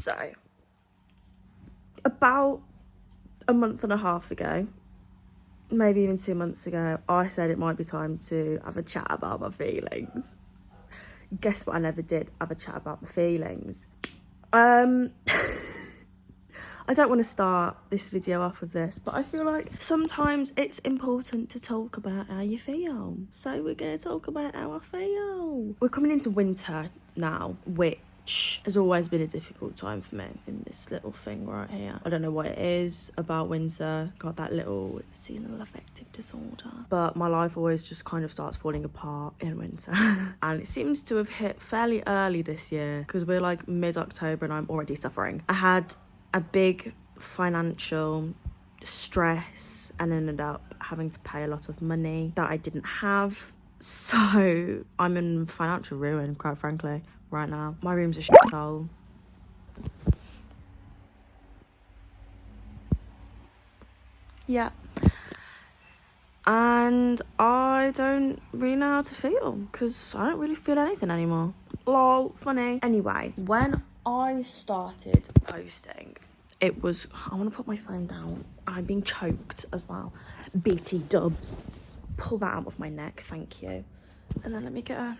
So, about a month and a half ago, maybe even 2 months ago, I said it might be time to have a chat about my feelings. Guess what I never did? Have a chat about my feelings. I don't want to start this video off with this, but I feel like sometimes it's important to talk about how you feel. So we're going to talk about how I feel. We're coming into winter now, which has always been a difficult time for me in this little thing right here. I don't know what it is about winter. Got that little seasonal affective disorder. But my life always just kind of starts falling apart in winter. And it seems to have hit fairly early this year because we're like mid-October and I'm already suffering. I had a big financial stress and ended up having to pay a lot of money that I didn't have. So I'm in financial ruin, quite frankly, right now. My room's a shithole. Yeah. And I don't really know how to feel because I don't really feel anything anymore. Lol, funny. Anyway, when I started posting, it was, I want to put my phone down. I'm being choked as well. BT dubs. Pull that out of my neck, thank you. And then let me get a...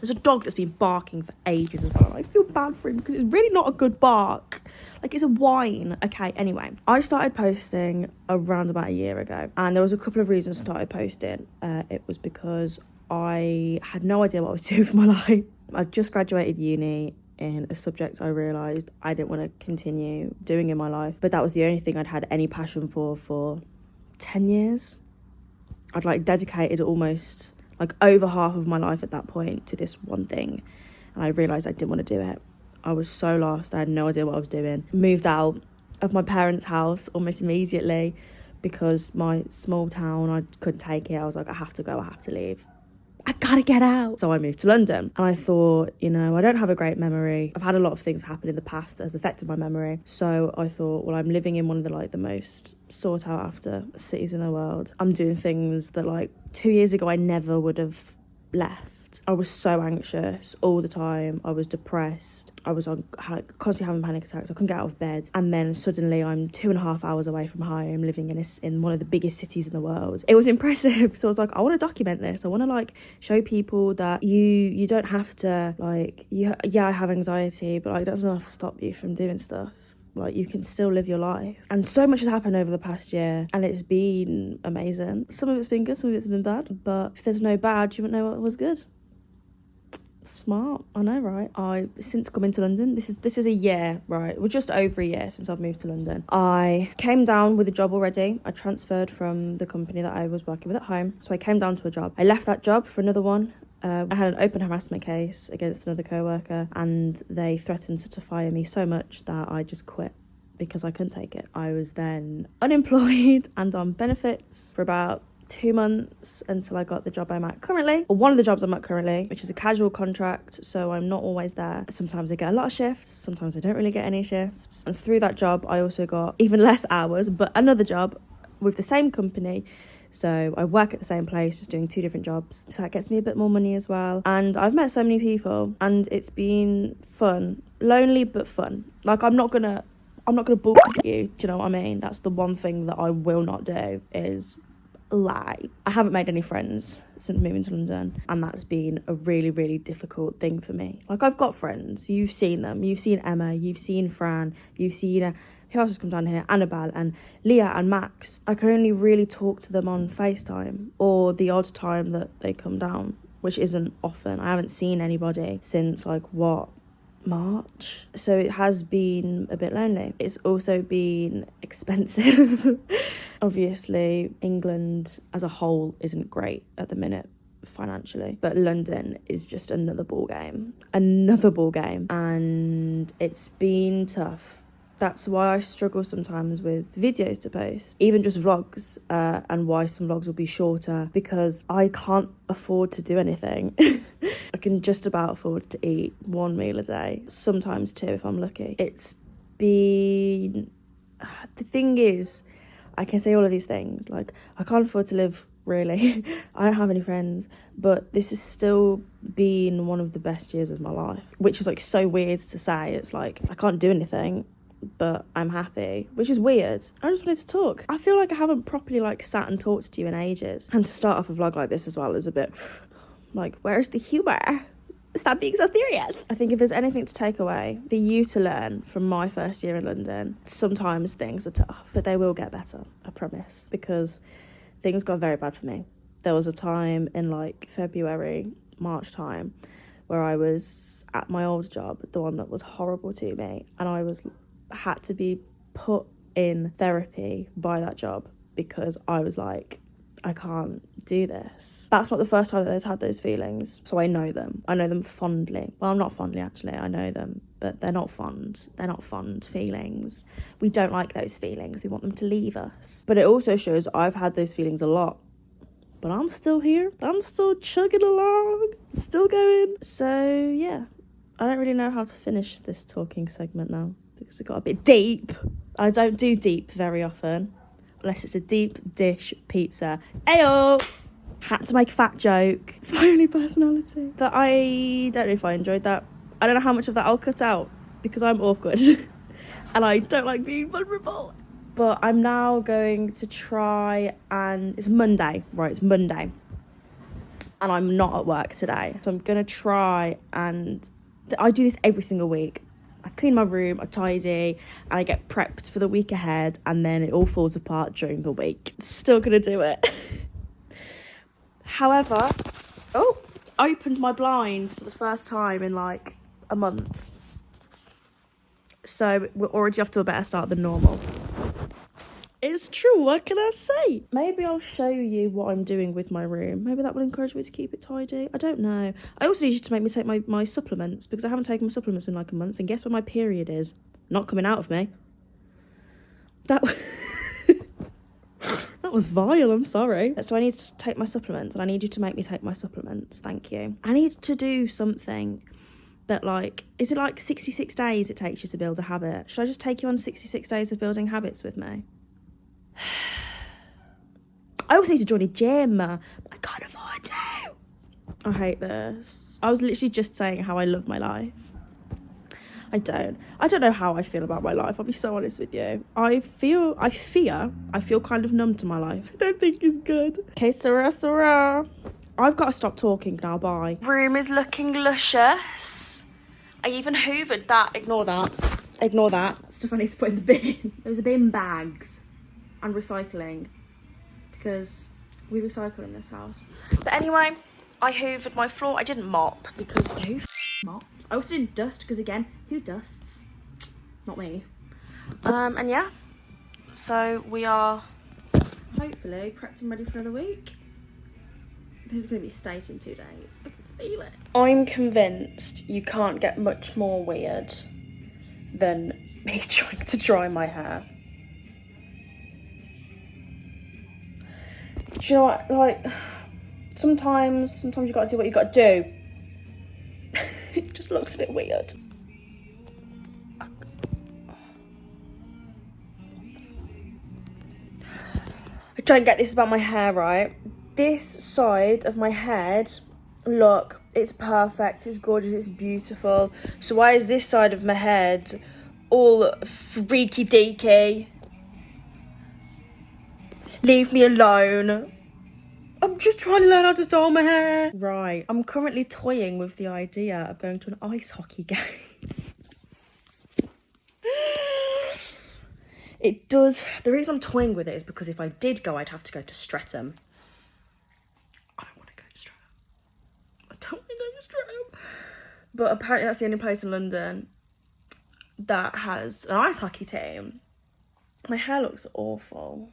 There's a dog that's been barking for ages as well. I feel bad for him because it's really not a good bark. Like, it's a whine. Okay, anyway. I started posting around about a year ago. And there was a couple of reasons I started posting. It was because I had no idea what I was doing for my life. I just graduated uni in a subject I realised I didn't want to continue doing in my life. But that was the only thing I'd had any passion for 10 years. I'd like dedicated almost like over half of my life at that point to this one thing, and I realised I didn't want to do it. I was so lost. I had no idea what I was doing. Moved out of my parents' house almost immediately because my small town, I couldn't take it. I was like, I have to go, I have to leave. I gotta get out. So I moved to London and I thought, you know, I don't have a great memory. I've had a lot of things happen in the past that has affected my memory. So I thought, well, I'm living in one of the most sought out after cities in the world. I'm doing things that 2 years ago I never would have left. I was so anxious all the time. I was depressed. I was constantly having panic attacks. I couldn't get out of bed. And then suddenly I'm 2.5 hours away from home, living in one of the biggest cities in the world. It was impressive. So I was like, I want to document this. I want to show people that you don't have to I have anxiety, but that doesn't have to stop you from doing stuff. You can still live your life. And so much has happened over the past year and it's been amazing. Some of it's been good, some of it's been bad, but if there's no bad, you wouldn't know what was good. Smart, I know, right? I since coming to London, this is a year, right? Well, just over a year since I've moved to London. I came down with a job already. I transferred from the company that I was working with at home, so I came down to a job. I left that job for another one. I had an open harassment case against another co-worker and they threatened to fire me so much that I just quit because I couldn't take it. I was then unemployed and on benefits for about 2 months until I got the job I'm at currently, or one of the jobs I'm at currently, which is a casual contract, so I'm not always there. Sometimes I get a lot of shifts, sometimes I don't really get any shifts. And through that job, I also got even less hours, but another job with the same company. So I work at the same place, just doing 2 different jobs. So that gets me a bit more money as well. And I've met so many people and it's been fun. Lonely, but fun. I'm not gonna bullshit you, do you know what I mean? That's the one thing that I will not do is lie. I haven't made any friends since moving to London and that's been a really, really difficult thing for me. I've got friends, you've seen them. You've seen Emma, you've seen Fran, you've seen... who else has come down here? Annabelle and Leah and Max. I can only really talk to them on FaceTime or the odd time that they come down, which isn't often. I haven't seen anybody since March. So it has been a bit lonely. It's also been expensive. Obviously, England as a whole isn't great at the minute financially, but London is just another ball game, and it's been tough. That's why I struggle sometimes with videos to post, even just vlogs, and why some vlogs will be shorter, because I can't afford to do anything. I can just about afford to eat 1 meal a day, sometimes 2 if I'm lucky. It's been... The thing is, I can say all of these things, I can't afford to live really. I don't have any friends, but this has still been one of the best years of my life, which is like so weird to say. It's like I can't do anything, but I'm happy, which is weird. I just wanted to talk. I feel like I haven't properly like sat and talked to you in ages, and to start off a vlog like this as well is a bit like, where's the humour? Stop being so serious. I think if there's anything to take away for you to learn from my first year in London, sometimes things are tough, but they will get better, I promise, because things got very bad for me. There was a time in like February, March time, where I was at my old job, the one that was horrible to me, and I had to be put in therapy by that job because I was like, I can't do this. That's not the first time that I've had those feelings, so I know them. I know them fondly. Well, not fondly actually, I know them, but they're not fond. They're not fond feelings. We don't like those feelings. We want them to leave us. But it also shows I've had those feelings a lot, but I'm still here. I'm still chugging along, still going. So yeah, I don't really know how to finish this talking segment now because it got a bit deep. I don't do deep very often, unless it's a deep dish pizza. Ayo! Had to make a fat joke. It's my only personality. But I don't know if I enjoyed that. I don't know how much of that I'll cut out because I'm awkward and I don't like being vulnerable. But I'm now going to try and... It's Monday, right? It's Monday. And I'm not at work today. So I'm going to try and... I do this every single week. I clean my room, I tidy, and I get prepped for the week ahead, and then it all falls apart during the week. Still gonna do it. However, opened my blind for the first time in like a month. So we're already off to a better start than normal. It's true, what can I say? Maybe I'll show you what I'm doing with my room. Maybe that will encourage me to keep it tidy. I don't know. I also need you to make me take my supplements because I haven't taken my supplements in like a month. And guess when my period is? Not coming out of me. That was vile, I'm sorry. So I need to take my supplements and I need you to make me take my supplements. Thank you. I need to do something that like, is it like 66 days it takes you to build a habit? Should I just take you on 66 days of building habits with me? I also need to join a gym, but I can't afford to. I hate this. I was literally just saying how I love my life. I don't know how I feel about my life. I'll be so honest with you. I feel kind of numb to my life. I don't think it's good. Okay, Sarah. I've got to stop talking now, bye. Room is looking luscious. I even hoovered that. Ignore that. Stuff I need to put in the bin. There's a bin bags. And recycling, because we recycle in this house. But anyway, I hoovered my floor. I didn't mop because who mopped? I also didn't dust because again, who dusts? Not me. And yeah, so we are hopefully prepped and ready for another week. This is going to be state in 2 days. I can feel it. I'm convinced you can't get much more weird than me trying to dry my hair. Do you know what, like, sometimes you gotta do what you gotta do. It just looks a bit weird. I don't get this about my hair, right? This side of my head, look, it's perfect, it's gorgeous, it's beautiful. So why is this side of my head all freaky deaky? Leave me alone. I'm just trying to learn how to style my hair. Right, I'm currently toying with the idea of going to an ice hockey game. It does, the reason I'm toying with it is because if I did go, I'd have to go to Streatham. I don't want to go to Streatham. But apparently that's the only place in London that has an ice hockey team. My hair looks awful.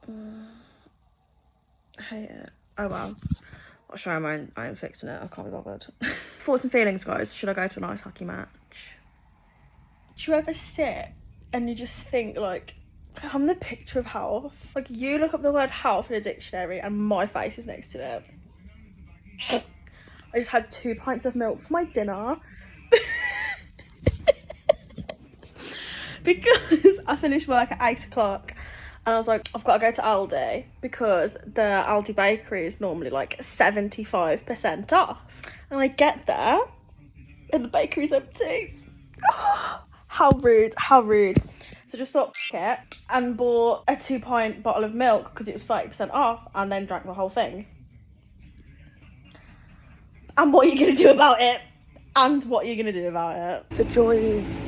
I hate it. Oh well. I'll show him I am fixing it. I can't be bothered. Thoughts and feelings, guys. Should I go to an ice hockey match? Do you ever sit and you just think like, I'm the picture of health? Like you look up the word health in a dictionary and my face is next to it. I just had 2 pints of milk for my dinner. Because I finished work at 8 o'clock And I was like, I've got to go to Aldi because the Aldi bakery is normally like 75% off. And I get there and the bakery's empty. How rude, how rude. So just thought, f it, and bought a 2-pint bottle of milk because it was 30% off, and then drank the whole thing. And what are you going to do about it? And what are you going to do about it? The joys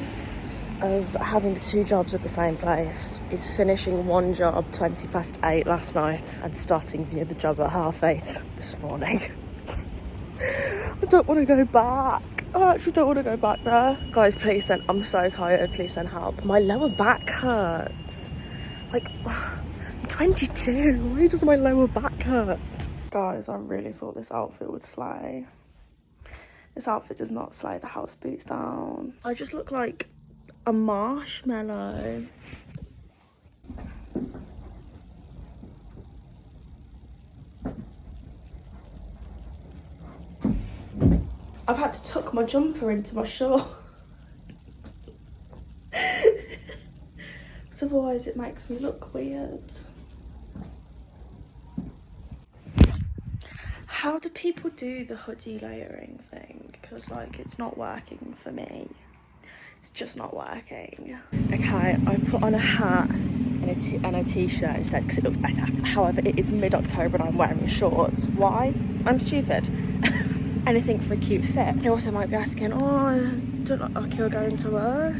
of having 2 jobs at the same place is finishing one job 8:20 last night and starting the other job at 8:30 this morning. I don't want to go back. I actually don't want to go back there. Guys, please send, I'm so tired, please send help. My lower back hurts. Like, I'm 22, why does my lower back hurt? Guys, I really thought this outfit would slay. This outfit does not slay the house boots down. I just look like a marshmallow. I've had to tuck my jumper into my shorts. So otherwise it makes me look weird. How do people do the hoodie layering thing? Because like it's not working for me. It's just not working. Okay, I put on a hat and a t-shirt instead because it looks better. However, it is mid-October and I'm wearing shorts. Why? I'm stupid. Anything for a cute fit. You also might be asking, oh, I don't look like you're going to work.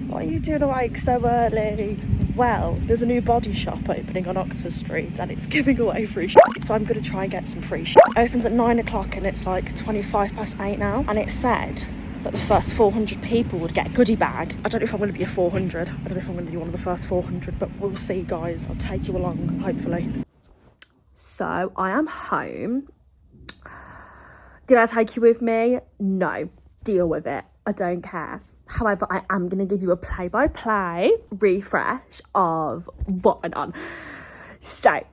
Why are you doing awake so early? Well, there's a new body shop opening on Oxford Street and it's giving away free shit. So I'm going to try and get some free shit. It opens at 9 o'clock and it's like 8:25 now. And it said that the first 400 people would get a goodie bag. I don't know if I'm going to be a 400. I don't know if I'm going to be one of the first 400, but we'll see, guys. I'll take you along, hopefully. So I am home. Did I take you with me? No. Deal with it. I don't care. However, I am going to give you a play-by-play refresh of what went on. So,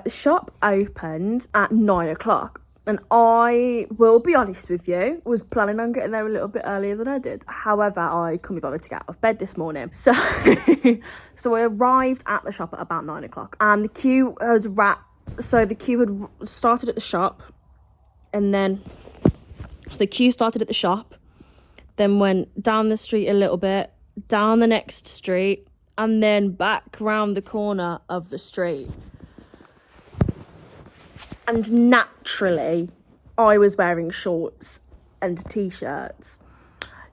shop opened at 9 o'clock. And I will be honest with you, was planning on getting there a little bit earlier than I did. However, I couldn't be bothered to get out of bed this morning. So, so I arrived at the shop at about 9 o'clock. And the queue had So the queue had started at the shop. And then, so the queue started at the shop, then went down the street a little bit, down the next street, and then back round the corner of the street. And naturally, I was wearing shorts and t-shirts.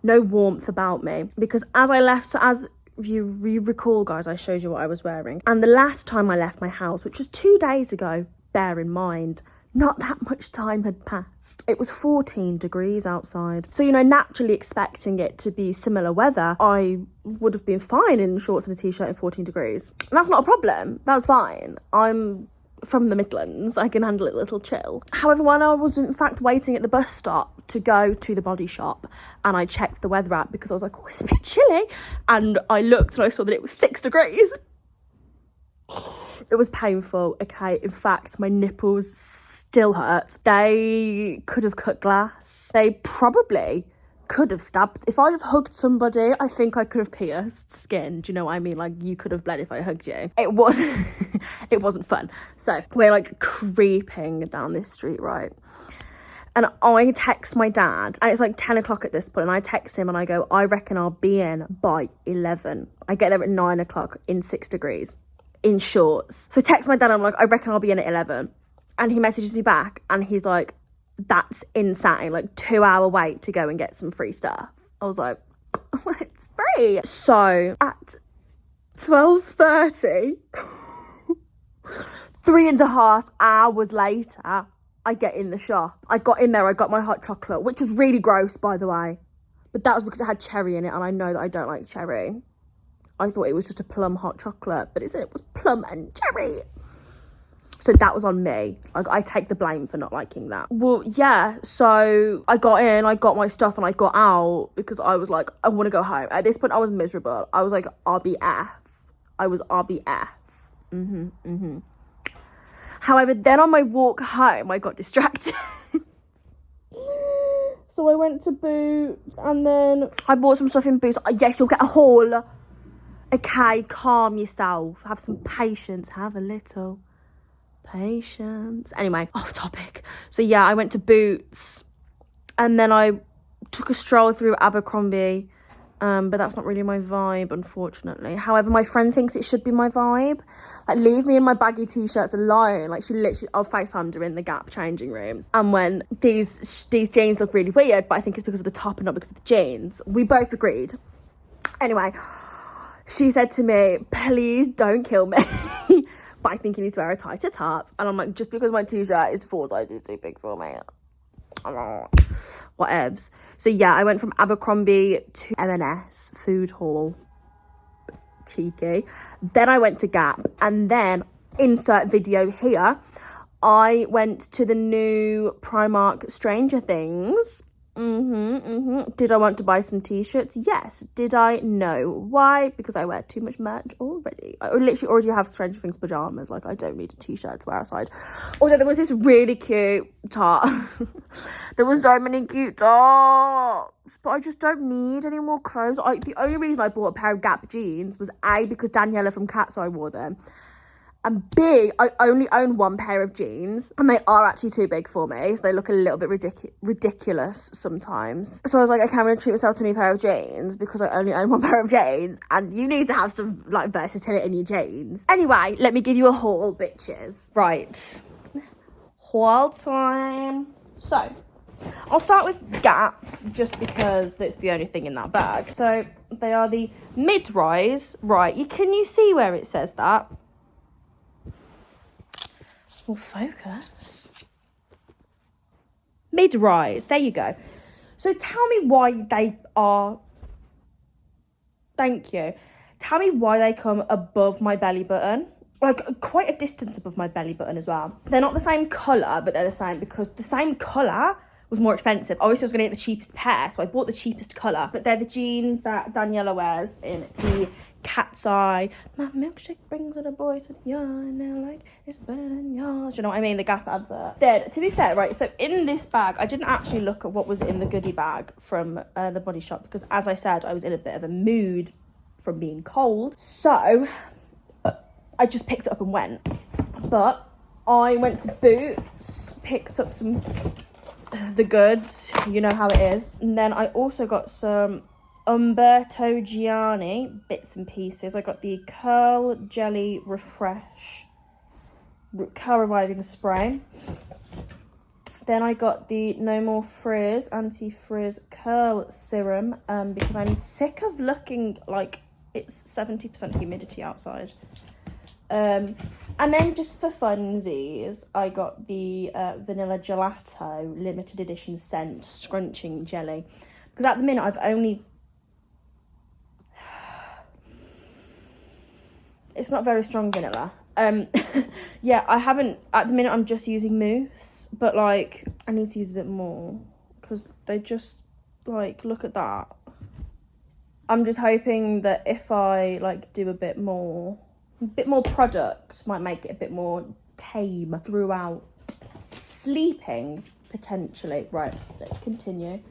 No warmth about me. Because as I left, so as you recall, guys, I showed you what I was wearing. And the last time I left my house, which was 2 days ago, bear in mind, not that much time had passed. It was 14 degrees outside. So, you know, naturally expecting it to be similar weather, I would have been fine in shorts and a t-shirt in 14 degrees. And that's not a problem. That's fine. I'm from the Midlands. I can handle it a little chill. However, when I was in fact waiting at the bus stop to go to the body shop and I checked the weather app because I was like, oh, it's a bit chilly. And I looked and I saw that it was 6 degrees. It was painful, okay? In fact, my nipples still hurt. They could have cut glass. They probably could have stabbed. If I'd have hugged somebody, I think I could have pierced skin. Do you know what I mean? Like, you could have bled if I hugged you. It wasn't fun. So we're like creeping down this street, right? And I text my dad, and it's like 10 o'clock at this point, and I text him and I go, I reckon I'll be in by 11. I get there at 9 o'clock in 6 degrees. In shorts. So I text my dad, I'm like, I reckon I'll be in at 11. And he messages me back and he's like, that's insane. Like 2-hour wait to go and get some free stuff. I was like, it's free. So at 12:30, 3.5 hours later, I get in the shop. I got in there, I got my hot chocolate, which was really gross, by the way. But that was because it had cherry in it and I know that I don't like cherry. I thought it was just a plum hot chocolate, but it said it was plum and cherry. So that was on me. I take the blame for not liking that. Well, yeah, so I got in, I got my stuff, and I got out because I was like, I want to go home. At this point, I was miserable. I was like, RBF. I was RBF. However, then on my walk home, I got distracted. So I went to Boots, and then I bought some stuff in Boots. Yes, you'll get a haul. Okay, calm yourself. Have some patience. Have a little patience. Anyway, off topic. So yeah, I went to Boots and then I took a stroll through Abercrombie. But that's not really my vibe, unfortunately. However, my friend thinks it should be my vibe. Like, leave me in my baggy t-shirts alone. Like, she literally, I'll FaceTimed her in the Gap changing rooms. And when these jeans look really weird, but I think it's because of the top and not because of the jeans. We both agreed. Anyway, she said to me, please don't kill me. But I think you need to wear a tighter top. And I'm like, just because my t-shirt is 4 sizes too big for me. Whatevs. So yeah, I went from Abercrombie to M&S food hall. Cheeky. Then I went to Gap, and then insert video here, I went to the new Primark Stranger Things. Did I want to buy some t-shirts? Yes. Did I? No. Why? Because I wear too much merch already. I literally already have Stranger Things pajamas. Like, I don't need a t-shirt to wear outside. Although there was this really cute top. There were so many cute tops, but I just don't need any more clothes. The only reason I bought a pair of Gap jeans was A, because Daniela from Cat's Eye wore them, and B, I only own 1 pair of jeans, and they are actually too big for me, so they look a little bit ridiculous sometimes. So I was like, okay, I'm going to treat myself to a new pair of jeans, because I only own 1 pair of jeans, and you need to have some, like, versatility in your jeans. Anyway, let me give you a haul, bitches. Right. Haul time. So, I'll start with Gap, just because it's the only thing in that bag. So, they are the mid-rise. Right, can you see where it says that? Well, focus. Mid-rise. There you go. So tell me why they are... Thank you. Tell me why they come above my belly button. Like, quite a distance above my belly button as well. They're not the same colour, but they're the same because the same colour was more expensive. Obviously, I was going to get the cheapest pair, so I bought the cheapest colour. But they're the jeans that Daniela wears in the Cat's Eye. My milkshake brings little boys with yarn, and they're like, it's better than yours. You know what I mean? The Gap advert. Then, to be fair, right, so in this bag, I didn't actually look at what was in the goodie bag from the Body Shop, because as I said, I was in a bit of a mood from being cold. So, I just picked it up and went. But I went to Boots, picked up some the goods, you know how it is. And then I also got some Umberto Gianni bits and pieces. I got the Curl Jelly Refresh Curl Reviving Spray. Then I got the No More Frizz Anti-Frizz Curl Serum, because I'm sick of looking like it's 70% humidity outside. And then just for funsies, I got the Vanilla Gelato limited edition scent scrunching jelly, because at the minute I've only... It's not very strong vanilla. Yeah, I haven't... At the minute I'm just using mousse, but like I need to use a bit more, because they just, like, look at that. I'm just hoping that if I like do a bit more product, might make it a bit more tame throughout. Sleeping, potentially. Right, let's continue.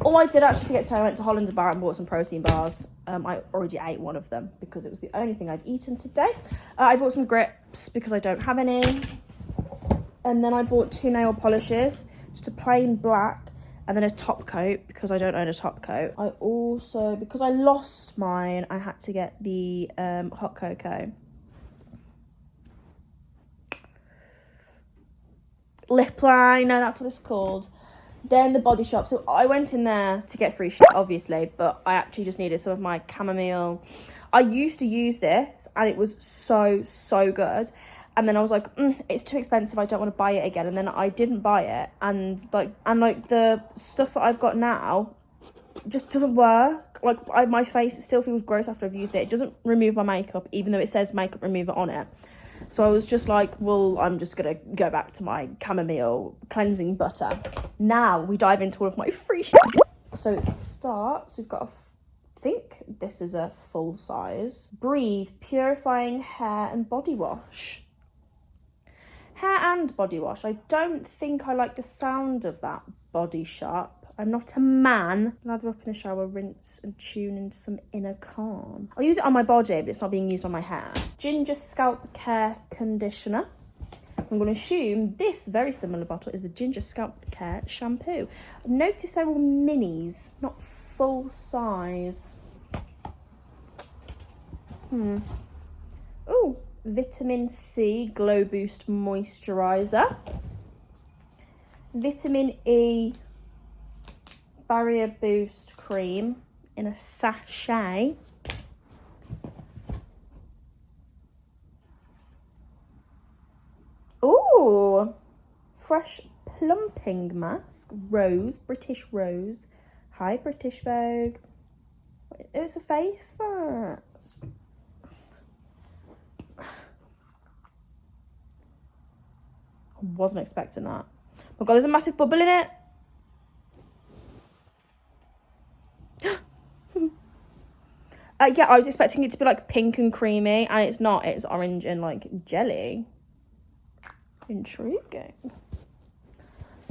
Oh, I did actually forget to say I went to Holland Bar and bought some protein bars. I already ate one of them because it was the only thing I've eaten today. I bought some grips because I don't have any. And then I bought 2 nail polishes, just a plain black, and then a top coat because I don't own a top coat. I also, because I lost mine, I had to get the hot cocoa. Lip liner, that's what it's called. Then the Body Shop. So I went in there to get free shit, obviously, but I actually just needed some of my chamomile. I used to use this and it was so good. And then I was like, it's too expensive, I don't want to buy it again. And then I didn't buy it. And like the stuff that I've got now just doesn't work. Like my face, it still feels gross after I've used it. It doesn't remove my makeup, even though it says makeup remover on it. So I was just like, well, I'm just going to go back to my chamomile cleansing butter. Now we dive into all of my free shit. So it starts, we've got I think this is a full size. Breathe Purifying Hair and Body Wash. Hair and body wash. I don't think I like the sound of that, Body Shop. I'm not a man. Lather up in the shower, rinse and tune into some inner calm. I'll use it on my body, but it's not being used on my hair. Ginger Scalp Care Conditioner. I'm going to assume this very similar bottle is the Ginger Scalp Care Shampoo. I've noticed they're all minis, not full size. Oh, Vitamin C Glow Boost Moisturiser. Vitamin E Barrier Boost Cream in a sachet. Ooh, Fresh Plumping Mask. Rose, British Rose. Hi, British Vogue. It's a face mask. I wasn't expecting that. Oh my god, there's a massive bubble in it. Yeah, I was expecting it to be like pink and creamy, and it's not. It's orange and like jelly. Intriguing.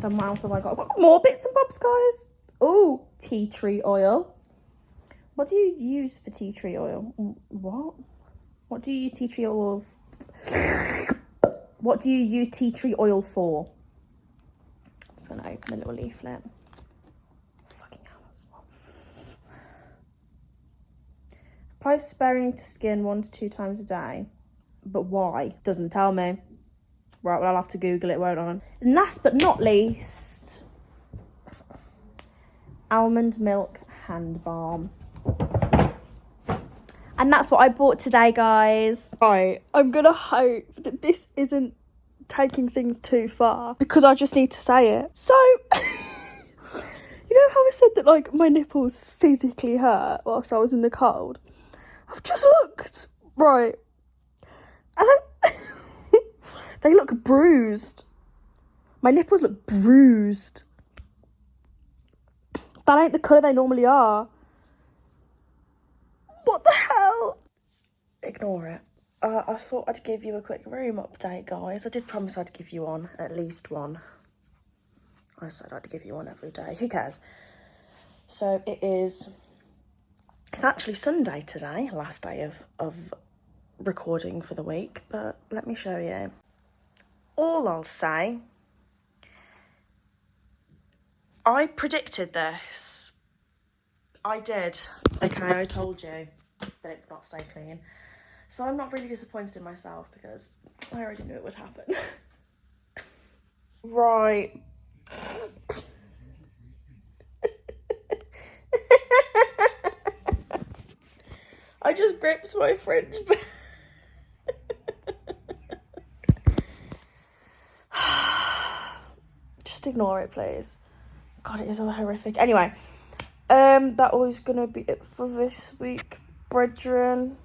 Then what else have I got? I've got more bits and bobs, guys. Oh, tea tree oil. What do you use for tea tree oil? What? What do you use tea tree oil for? What do you use tea tree oil for? I'm just going to open the little leaflet. Fucking hell, that's small. Apply sparingly to skin 1 to 2 times a day. But why? Doesn't tell me. Right, well, I'll have to Google it, won't I? And last but not least, almond milk hand balm. And that's what I bought today, guys. Right, I'm gonna hope that this isn't taking things too far, because I just need to say it. So, you know how I said that, like, my nipples physically hurt whilst I was in the cold? I've just looked, right, and they look bruised. My nipples look bruised. That ain't the colour they normally are. What the hell? Ignore it. I thought I'd give you a quick room update, guys. I did promise I'd give you one, at least one. I said I'd give you one every day. Who cares? So it's actually Sunday today, last day of recording for the week, but let me show you. All I'll say, I predicted this. I did. Okay, I told you that it would not stay clean. So I'm not really disappointed in myself because I already knew it would happen. Right. I just gripped my fringe back. Just ignore it, please. God, it is all horrific. Anyway, that was gonna be it for this week, brethren.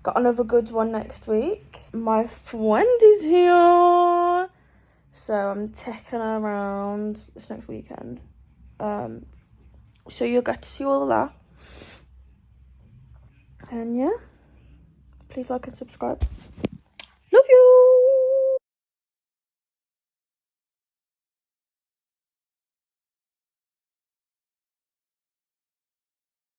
Got another good one next week. My friend is here, so I'm taking her around this next weekend. So you'll get to see all of that. And yeah, please like and subscribe.